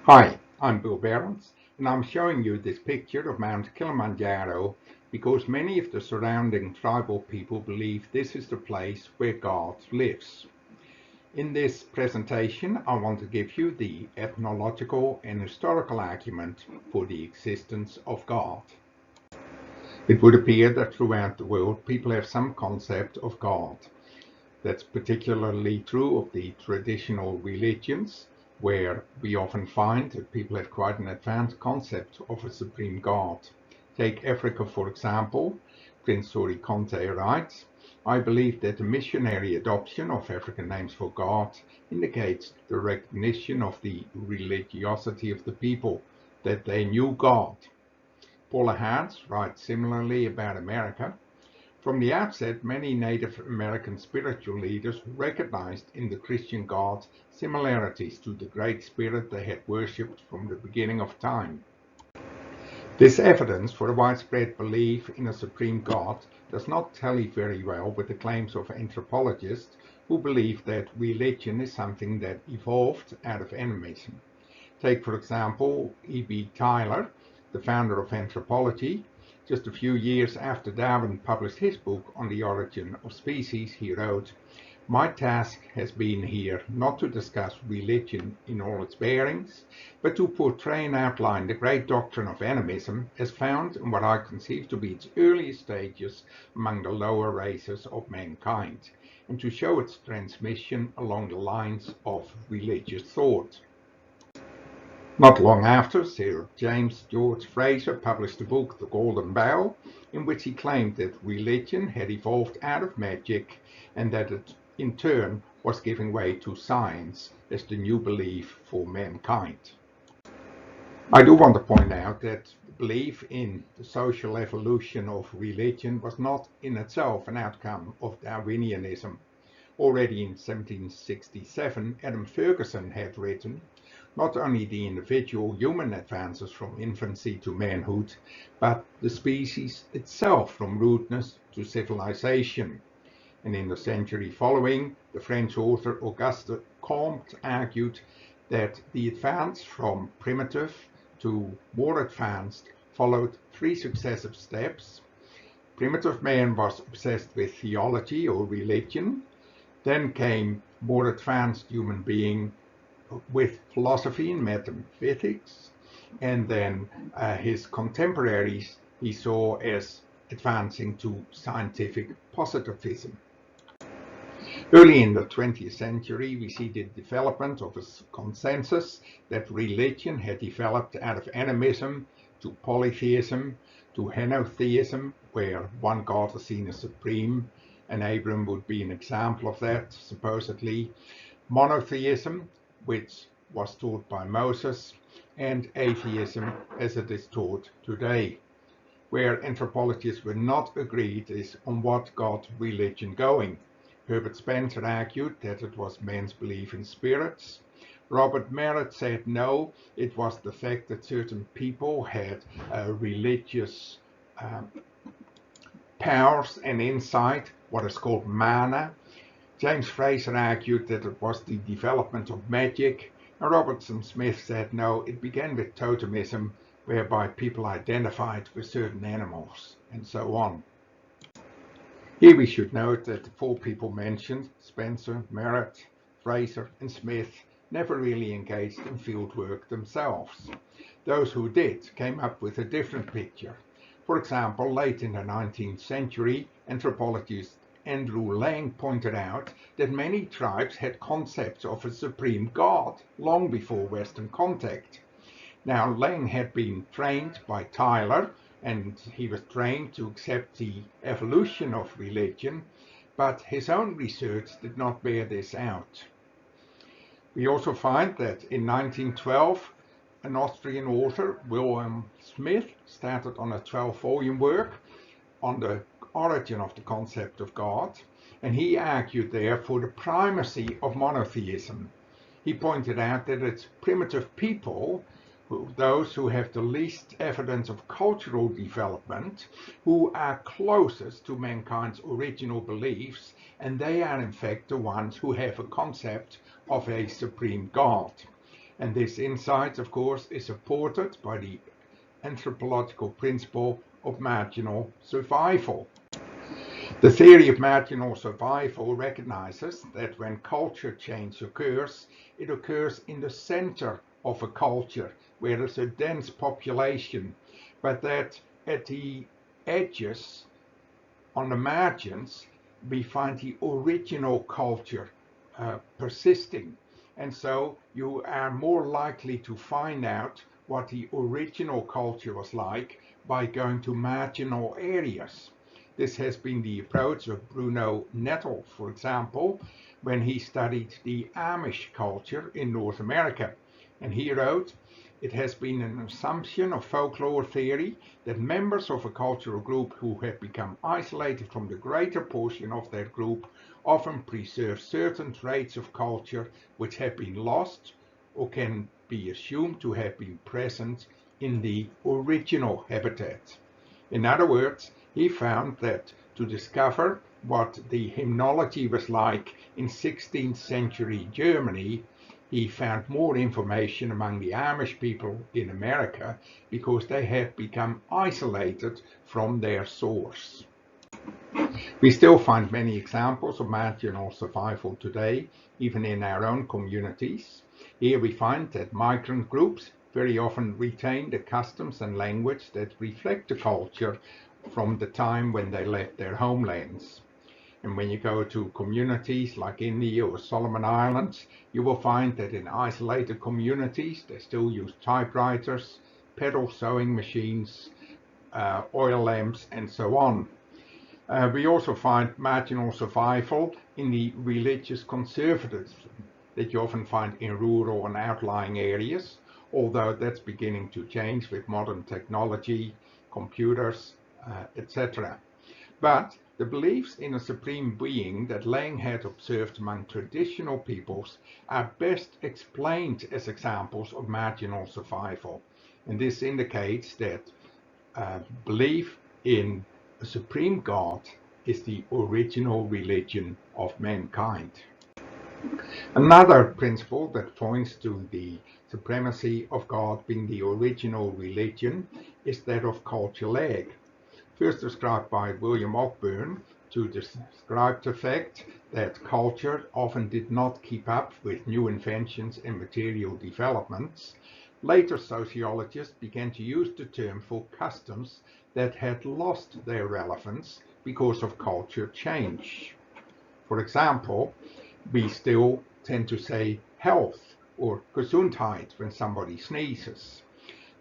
Hi, I'm Bill Behrens, and I'm showing you this picture of Mount Kilimanjaro because many of the surrounding tribal people believe this is the place where God lives. In this presentation, I want to give you the ethnological and historical argument for the existence of God. It would appear that throughout the world, people have some concept of God. That's particularly true of the traditional religions, where we often find that people have quite an advanced concept of a supreme God. Take Africa, for example. Prince Sori Conte writes, I believe that the missionary adoption of African names for God indicates the recognition of the religiosity of the people, that they knew God. Paula Hartz writes similarly about America. From the outset, many Native American spiritual leaders recognized in the Christian God similarities to the Great Spirit they had worshipped from the beginning of time. This evidence for a widespread belief in a supreme God does not tally very well with the claims of anthropologists who believe that religion is something that evolved out of animism. Take, for example, E.B. Tylor, the founder of anthropology. Just a few years after Darwin published his book on the origin of species, he wrote, my task has been here not to discuss religion in all its bearings, but to portray and outline the great doctrine of animism as found in what I conceive to be its earliest stages among the lower races of mankind, and to show its transmission along the lines of religious thought. Not long after, Sir James George Frazer published the book The Golden Bough, in which he claimed that religion had evolved out of magic and that it in turn was giving way to science as the new belief for mankind. I do want to point out that the belief in the social evolution of religion was not in itself an outcome of Darwinianism. Already in 1767, Adam Ferguson had written, not only the individual human advances from infancy to manhood, but the species itself from rudeness to civilization. And in the century following, the French author Auguste Comte argued that the advance from primitive to more advanced followed three successive steps. Primitive man was obsessed with theology or religion. Then came more advanced human being with philosophy and metaphysics, and then his contemporaries he saw as advancing to scientific positivism. Early in the 20th century, we see the development of a consensus that religion had developed out of animism to polytheism to henotheism, where one god is seen as supreme, and Abram would be an example of that, supposedly. Monotheism, which was taught by Moses, and atheism as it is taught today. Where anthropologists were not agreed is on what got religion going. Herbert Spencer argued that it was man's belief in spirits. Robert Merritt said no, it was the fact that certain people had religious powers and insight, what is called mana. James Frazer argued that it was the development of magic, and Robertson Smith said no, it began with totemism, whereby people identified with certain animals, and so on. Here we should note that the four people mentioned, Spencer, Merritt, Fraser, and Smith, never really engaged in fieldwork themselves. Those who did came up with a different picture. For example, late in the 19th century, anthropologist Andrew Lang pointed out that many tribes had concepts of a supreme god long before Western contact. Now, Lang had been trained by Tylor, and he was trained to accept the evolution of religion, but his own research did not bear this out. We also find that in 1912, an Austrian author, Wilhelm Smith, started on a 12-volume work on the origin of the concept of God, and he argued there for the primacy of monotheism. He pointed out that it's primitive people, those who have the least evidence of cultural development, who are closest to mankind's original beliefs, and they are in fact the ones who have a concept of a supreme God. And this insight, of course, is supported by the anthropological principle of marginal survival. The theory of marginal survival recognizes that when culture change occurs, it occurs in the center of a culture where there's a dense population, but that at the edges, on the margins, we find the original culture persisting. And so you are more likely to find out what the original culture was like by going to marginal areas. This has been the approach of Bruno Nettel, for example, when he studied the Amish culture in North America. And he wrote, "It has been an assumption of folklore theory that members of a cultural group who have become isolated from the greater portion of that group often preserve certain traits of culture which have been lost or can be assumed to have been present in the original habitat." In other words, he found that to discover what the hymnology was like in 16th century Germany, he found more information among the Amish people in America because they had become isolated from their source. We still find many examples of marginal survival today, even in our own communities. Here we find that migrant groups very often retain the customs and language that reflect the culture from the time when they left their homelands. And when you go to communities like India or Solomon Islands, you will find that in isolated communities they still use typewriters, pedal sewing machines, oil lamps, and so on. We also find marginal survival in the religious conservatism that you often find in rural and outlying areas, although that's beginning to change with modern technology, computers, etc. But the beliefs in a supreme being that Lang had observed among traditional peoples are best explained as examples of marginal survival. And this indicates that belief in a supreme God is the original religion of mankind. Another principle that points to the supremacy of God being the original religion is that of cultural lag, first described by William Ogburn to describe the fact that culture often did not keep up with new inventions and material developments. Later sociologists began to use the term for customs that had lost their relevance because of culture change. For example, we still tend to say health or Gesundheit when somebody sneezes.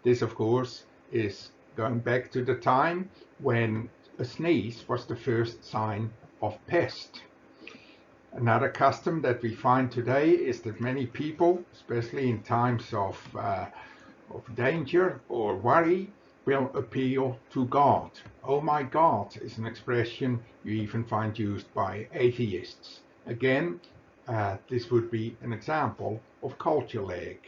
This, of course, is going back to the time when a sneeze was the first sign of pest. Another custom that we find today is that many people, especially in times of danger or worry, will appeal to God. Oh my God is an expression you even find used by atheists. Again, this would be an example of culture lag.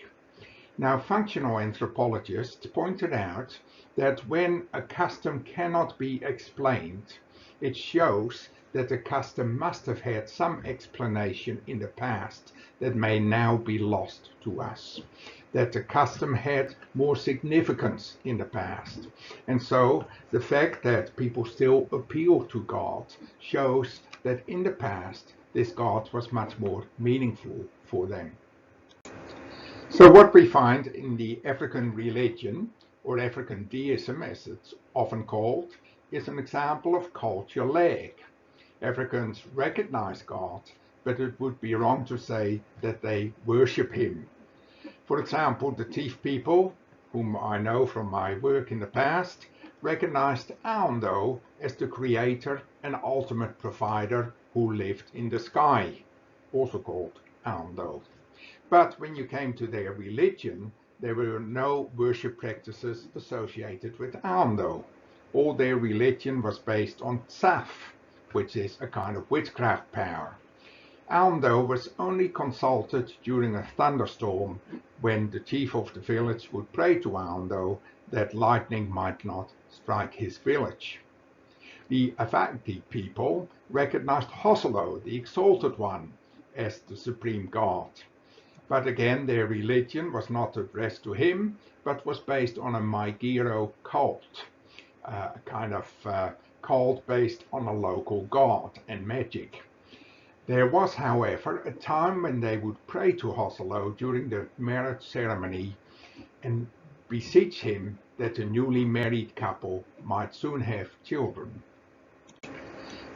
Now, functional anthropologists pointed out that when a custom cannot be explained, it shows that the custom must have had some explanation in the past that may now be lost to us, that the custom had more significance in the past. And so the fact that people still appeal to God shows that in the past this God was much more meaningful for them. So what we find in the African religion, or African deism as it's often called, is an example of culture lag. Africans recognize God, but it would be wrong to say that they worship him. For example, the Thief people, whom I know from my work in the past, recognized Aundo as the creator and ultimate provider who lived in the sky, also called Aundo. But when you came to their religion, there were no worship practices associated with Aundo. All their religion was based on Tsaf, which is a kind of witchcraft power. Aundo was only consulted during a thunderstorm when the chief of the village would pray to Aundo that lightning might not strike his village. The Avanti people recognized Hoselo, the exalted one, as the supreme god. But again, their religion was not addressed to him, but was based on a Maigiro cult, a kind of cult based on a local god and magic. There was, however, a time when they would pray to Hoselo during the marriage ceremony and beseech him that the newly married couple might soon have children.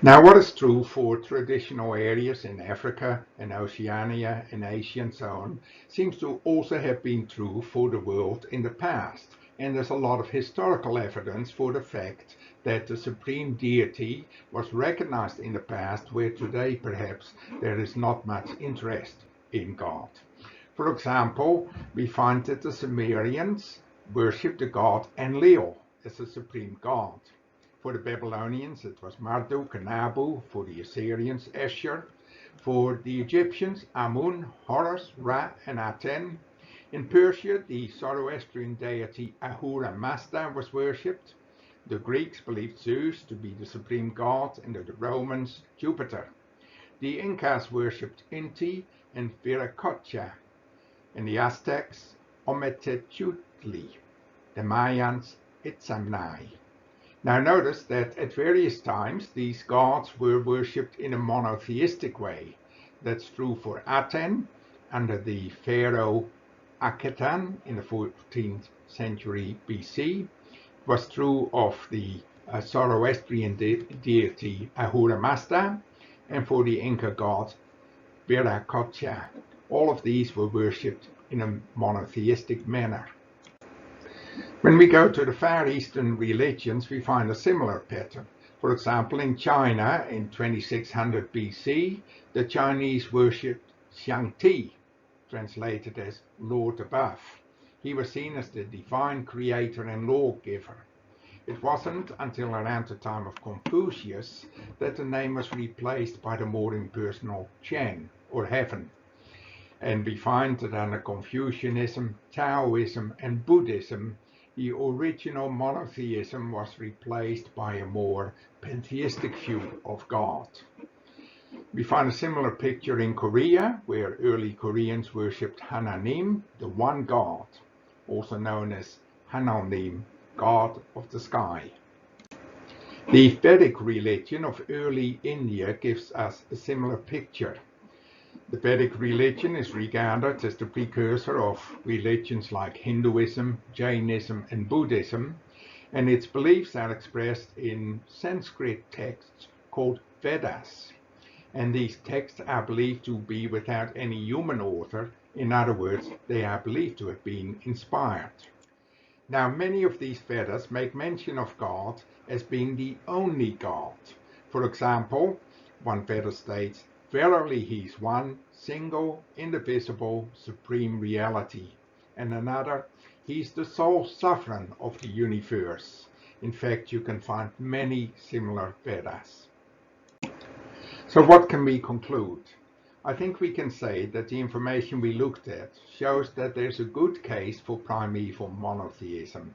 Now, what is true for traditional areas in Africa and Oceania and Asia and so on seems to also have been true for the world in the past. And there's a lot of historical evidence for the fact that the supreme deity was recognized in the past, where today perhaps there is not much interest in God. For example, we find that the Sumerians worshipped the god Enlil as the supreme god. For the Babylonians, it was Marduk and Abu. For the Assyrians, Esher. For the Egyptians, Amun, Horus, Ra, and Aten. In Persia, the Zoroastrian deity Ahura Mazda was worshipped. The Greeks believed Zeus to be the supreme god, and the Romans, Jupiter. The Incas worshipped Inti and Viracocha, and the Aztecs, Ometeotli. The Mayans, Itzamnai. Now notice that at various times these gods were worshipped in a monotheistic way. That's true for Aten under the pharaoh Akhetan in the 14th century BC. It was true of the Zoroastrian deity Ahura Mazda, and for the Inca god Viracocha. All of these were worshipped in a monotheistic manner. When we go to the Far Eastern religions, we find a similar pattern. For example, in China in 2600 BC, the Chinese worshipped Xiangti, translated as Lord Above. He was seen as the divine creator and lawgiver. It wasn't until around the time of Confucius that the name was replaced by the more impersonal Chen, or heaven. And we find that under Confucianism, Taoism, and Buddhism, the original monotheism was replaced by a more pantheistic view of God. We find a similar picture in Korea, where early Koreans worshipped Hananim, the one God, also known as Hanonim, God of the sky. The Vedic religion of early India gives us a similar picture. The Vedic religion is regarded as the precursor of religions like Hinduism, Jainism, and Buddhism, and its beliefs are expressed in Sanskrit texts called Vedas. And these texts are believed to be without any human author. In other words, they are believed to have been inspired. Now, many of these Vedas make mention of God as being the only God. For example, one Veda states, "Verily he is one, single, indivisible, supreme reality." And another, "He is the sole sovereign of the universe." In fact, you can find many similar Vedas. So what can we conclude? I think we can say that the information we looked at shows that there's a good case for primeval monotheism,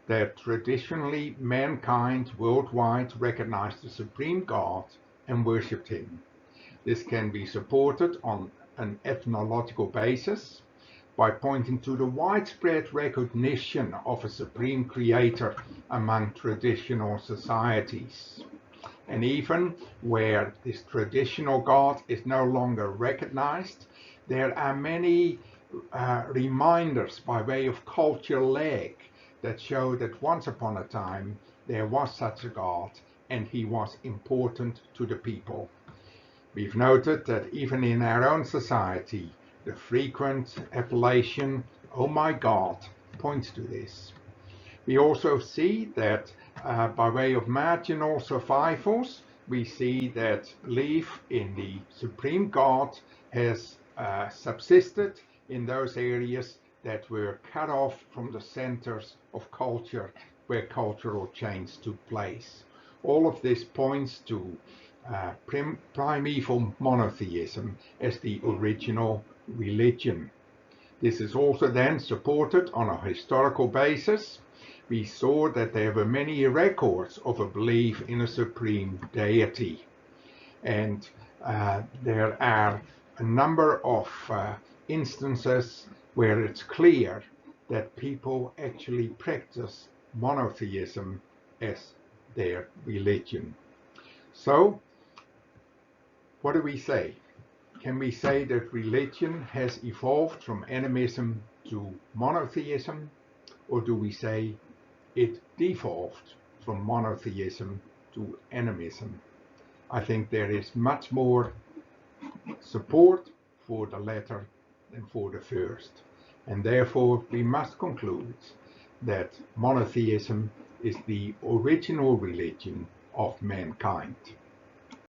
that traditionally mankind worldwide recognized the supreme God and worshipped him. This can be supported on an ethnological basis by pointing to the widespread recognition of a supreme creator among traditional societies. And even where this traditional God is no longer recognized, there are many reminders by way of cultural lag that show that once upon a time there was such a God and he was important to the people. We've noted that even in our own society, the frequent appellation, "Oh my God," points to this. We also see that by way of marginal survivals, we see that belief in the supreme God has subsisted in those areas that were cut off from the centers of culture where cultural change took place. All of this points to primeval monotheism as the original religion. This is also then supported on a historical basis. We saw that there were many records of a belief in a supreme deity. And there are a number of instances where it's clear that people actually practice monotheism as their religion. So, what do we say? Can we say that religion has evolved from animism to monotheism, or do we say it devolved from monotheism to animism? I think there is much more support for the latter than for the first, and therefore we must conclude that monotheism is the original religion of mankind.